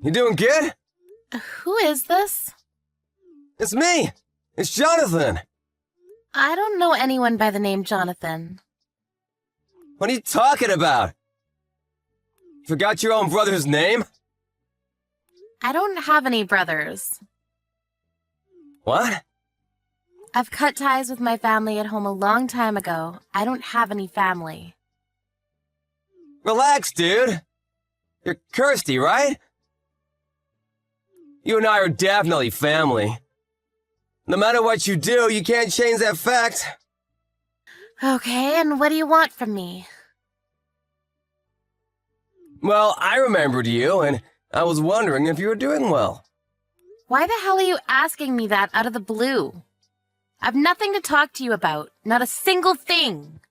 You doing good? Who is this? It's me. It's Jonathan. I don't know anyone by the name Jonathan. What are you talking about? Forgot your own brother's name? I don't have any brothers. What? I've cut ties with my family at home a long time ago. I don't have any family. Relax, dude. You're Kirsty, right? You and I are definitely family. No matter what you do, you can't change that fact. Okay, and what do you want from me? Well, I remembered you, and I was wondering if you were doing well. Why the hell are you asking me that out of the blue? I've nothing to talk to you about. Not a single thing.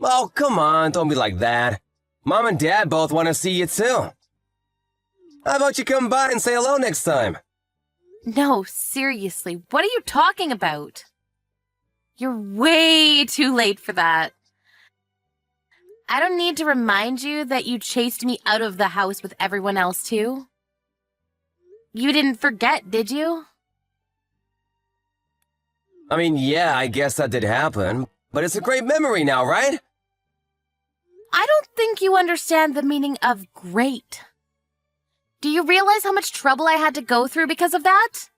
Oh, come on, don't be like that. Mom and Dad both want to see you, too. How about you come by and say hello next time? No, seriously, what are you talking about? You're way too late for that. I don't need to remind you that you chased me out of the house with everyone else, too. You didn't forget, did you? I mean, yeah, I guess that did happen, but it's a great memory now, right? I don't think you understand the meaning of great. Do you realize how much trouble I had to go through because of that?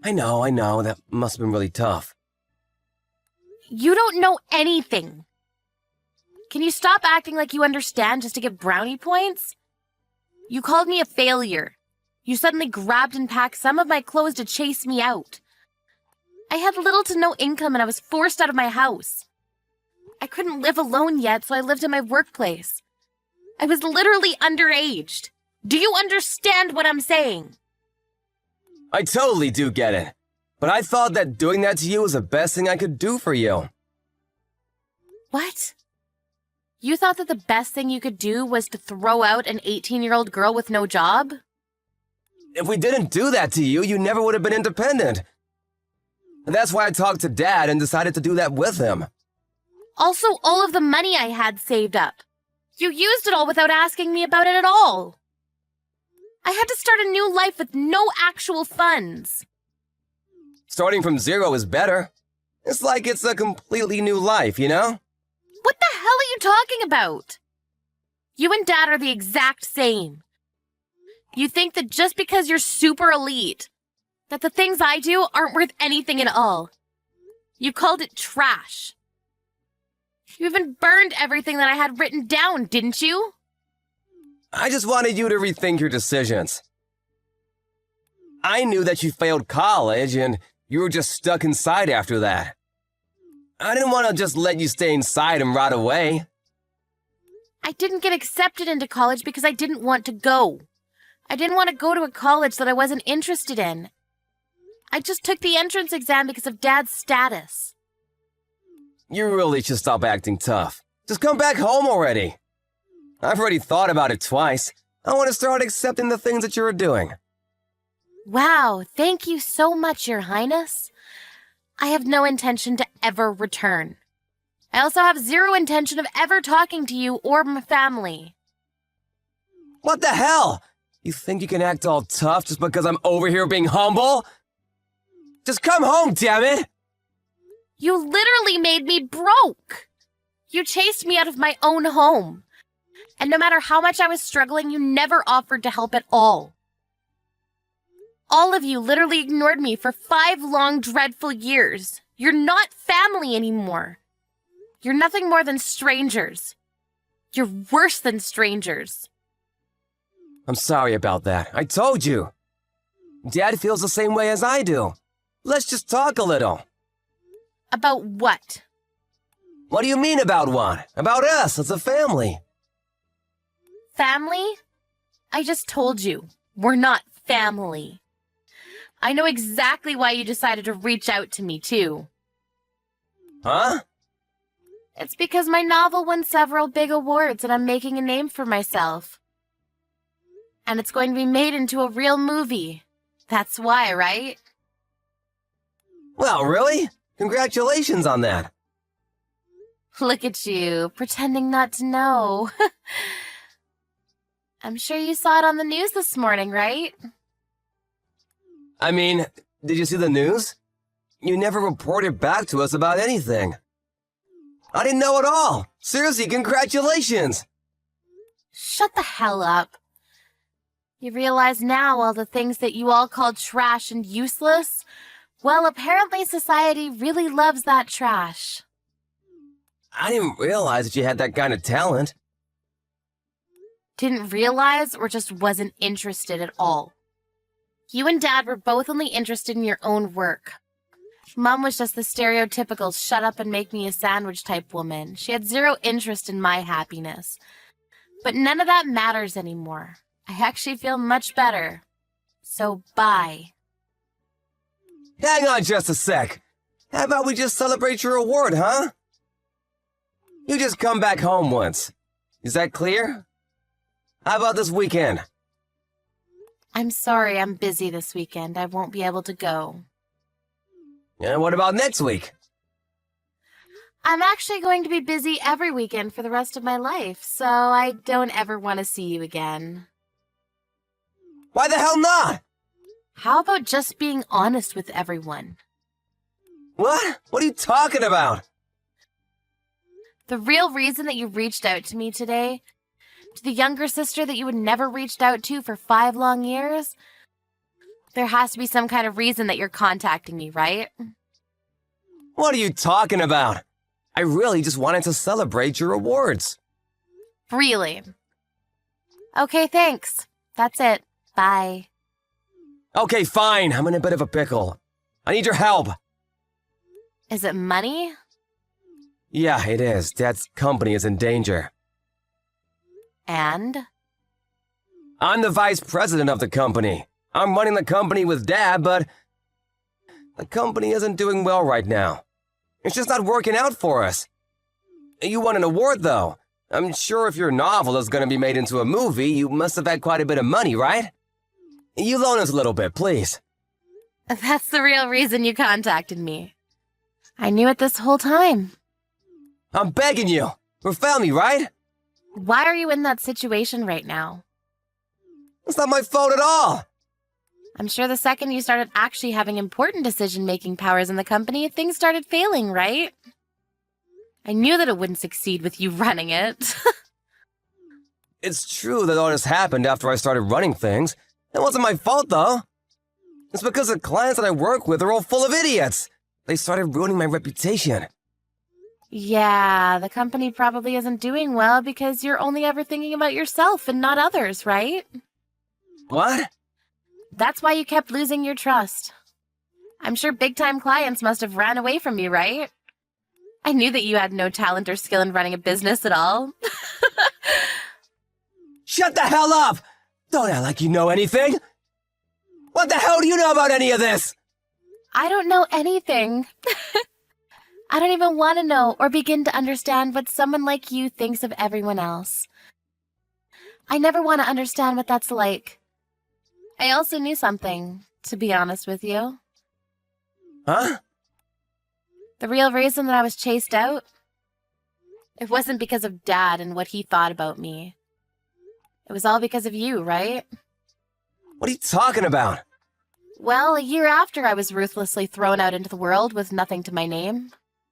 I know, that must have been really tough. You don't know anything. Can you stop acting like you understand just to get brownie points? You called me a failure. You suddenly grabbed and packed some of my clothes to chase me out. I had little to no income and I was forced out of my house. I couldn't live alone yet, so I lived in my workplace. I was literally underaged. Do you understand what I'm saying? I totally do get it, but I thought that doing that to you was the best thing I could do for you. What? You thought that the best thing you could do was to throw out an 18-year-old girl with no job? If we didn't do that to you, you never would have been independent. And that's why I talked to Dad and decided to do that with him. Also, all of the money I had saved up. You used it all without asking me about it at all. I had to start a new life with no actual funds. Starting from zero is better. It's like it's a completely new life, you know? What the hell are you talking about? You and Dad are the exact same. You think that just because you're super elite, that the things I do aren't worth anything at all. You called it trash. You even burned everything that I had written down, didn't you? I just wanted you to rethink your decisions. I knew that you failed college and you were just stuck inside after that. I didn't want to just let you stay inside and rot away. I didn't get accepted into college because I didn't want to go. I didn't want to go to a college that I wasn't interested in. I just took the entrance exam because of Dad's status. You really should stop acting tough. Just come back home already. I've already thought about it twice. I want to start accepting the things that you're doing. Wow, thank you so much, Your Highness. I have no intention to ever return. I also have zero intention of ever talking to you or my family. What the hell? You think you can act all tough just because I'm over here being humble? Just come home, damn it! You literally made me broke. You chased me out of my own home. And no matter how much I was struggling, you never offered to help at all. All of you literally ignored me for 5 long, dreadful years. You're not family anymore. You're nothing more than strangers. You're worse than strangers. I'm sorry about that. I told you. Dad feels the same way as I do. Let's just talk a little. About what? What do you mean about what? About us as a family. Family? I just told you, we're not family. I know exactly why you decided to reach out to me, too. Huh? It's because my novel won several big awards and I'm making a name for myself. And it's going to be made into a real movie. That's why, right? Well, really? Congratulations on that. Look at you, pretending not to know. I'm sure you saw it on the news this morning, right? I mean, did you see the news? You never reported back to us about anything. I didn't know at all. Seriously, congratulations. Shut the hell up. You realize now all the things that you all called trash and useless? Well, apparently society really loves that trash. I didn't realize that you had that kind of talent. Didn't realize or just wasn't interested at all. You and Dad were both only interested in your own work. Mom was just the stereotypical shut up and make me a sandwich type woman. She had zero interest in my happiness. But none of that matters anymore. I actually feel much better. So bye. Hang on just a sec. How about we just celebrate your award, huh? You just come back home once. Is that clear? How about this weekend? I'm sorry, I'm busy this weekend. I won't be able to go. And what about next week? I'm actually going to be busy every weekend for the rest of my life, so I don't ever want to see you again. Why the hell not? How about just being honest with everyone? What? What are you talking about? The real reason that you reached out to me today, to the younger sister that you had never reached out to for 5 long years, there has to be some kind of reason that you're contacting me, right? What are you talking about? I really just wanted to celebrate your awards. Really? Okay, thanks. That's it. Bye. Okay, fine. I'm in a bit of a pickle. I need your help. Is it money? Yeah, it is. Dad's company is in danger. And? I'm the vice president of the company. I'm running the company with Dad, but the company isn't doing well right now. It's just not working out for us. You won an award, though. I'm sure if your novel is going to be made into a movie, you must have had quite a bit of money, right? You loan us a little bit, please. That's the real reason you contacted me. I knew it this whole time. I'm begging you. We're family, right? Why are you in that situation right now? It's not my fault at all. I'm sure the second you started actually having important decision-making powers in the company, things started failing, right? I knew that it wouldn't succeed with you running it. It's true that all this happened after I started running things. It wasn't my fault, though. It's because the clients that I work with are all full of idiots. They started ruining my reputation. Yeah, the company probably isn't doing well because you're only ever thinking about yourself and not others, right? What? That's why you kept losing your trust. I'm sure big-time clients must have ran away from you, right? I knew that you had no talent or skill in running a business at all. Shut the hell up! Don't act like you know anything! What the hell do you know about any of this? I don't know anything. I don't even want to know or begin to understand what someone like you thinks of everyone else. I never want to understand what that's like. I also knew something, to be honest with you. Huh? The real reason that I was chased out? It wasn't because of Dad and what he thought about me. It was all because of you, right? What are you talking about? Well, a year after I was ruthlessly thrown out into the world with nothing to my name,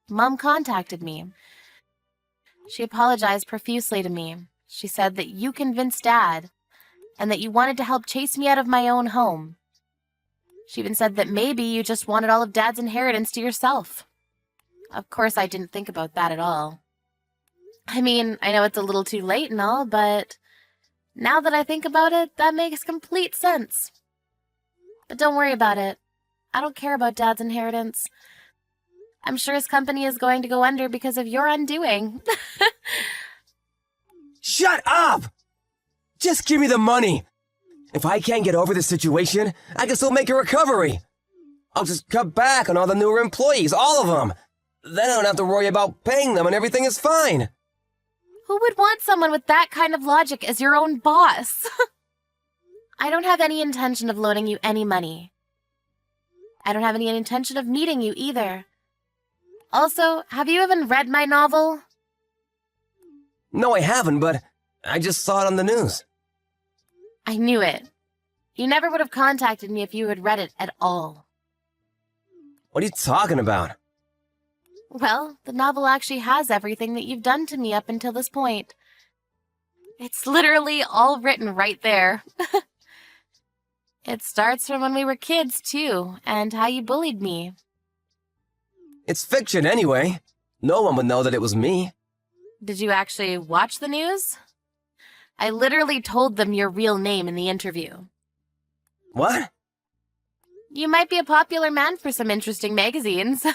Mom contacted me. She apologized profusely to me. She said that you convinced Dad, and that you wanted to help chase me out of my own home. She even said that maybe you just wanted all of Dad's inheritance to yourself. Of course, I didn't think about that at all. I mean, I know it's a little too late and all, but now that I think about it, that makes complete sense. But don't worry about it. I don't care about Dad's inheritance. I'm sure his company is going to go under because of your undoing. Shut up! Just give me the money. If I can't get over this situation, I can still make a recovery. I'll just cut back on all the newer employees, all of them. Then I don't have to worry about paying them and everything is fine. Who would want someone with that kind of logic as your own boss? I don't have any intention of loaning you any money. I don't have any intention of meeting you either. Also, have you even read my novel? No, I haven't, but I just saw it on the news. I knew it. You never would have contacted me if you had read it at all. What are you talking about? Well, the novel actually has everything that you've done to me up until this point. It's literally all written right there. It starts from when we were kids, too, and how you bullied me. It's fiction anyway. No one would know that it was me. Did you actually watch the news? I literally told them your real name in the interview. What? You might be a popular man for some interesting magazines.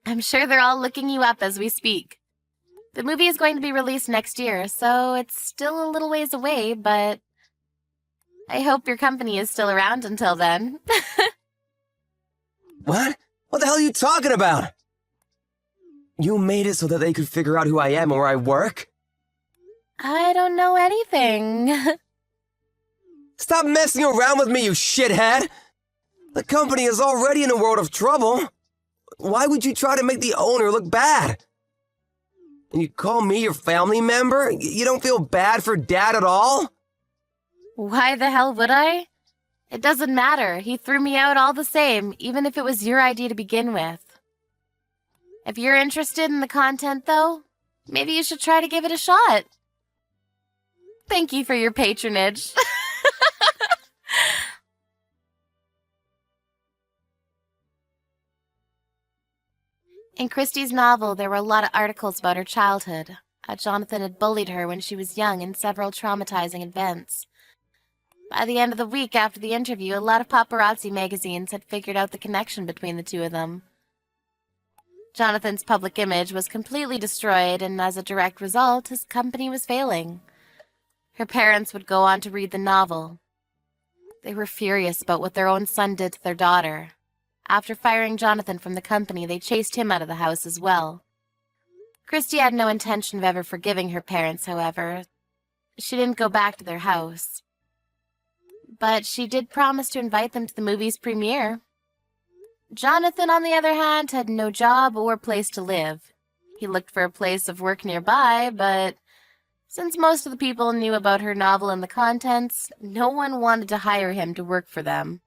I'm sure they're all looking you up as we speak. The movie is going to be released next year, so it's still a little ways away, but I hope your company is still around until then. What? What the hell are you talking about? You made it so that they could figure out who I am and where I work? I don't know anything. Stop messing around with me, you shithead! The company is already in a world of trouble. Why would you try to make the owner look bad? And you call me your family member? You don't feel bad for Dad at all? Why the hell would I? It doesn't matter. He threw me out all the same, even if it was your idea to begin with. If you're interested in the content, though, maybe you should try to give it a shot. Thank you for your patronage. In Christie's novel, there were a lot of articles about her childhood. How Jonathan had bullied her when she was young and several traumatizing events. By the end of the week after the interview, a lot of paparazzi magazines had figured out the connection between the two of them. Jonathan's public image was completely destroyed, and as a direct result, his company was failing. Her parents would go on to read the novel. They were furious about what their own son did to their daughter. After firing Jonathan from the company, they chased him out of the house as well. Christie had no intention of ever forgiving her parents, however. She didn't go back to their house. But she did promise to invite them to the movie's premiere. Jonathan, on the other hand, had no job or place to live. He looked for a place of work nearby, but since most of the people knew about her novel and the contents, no one wanted to hire him to work for them.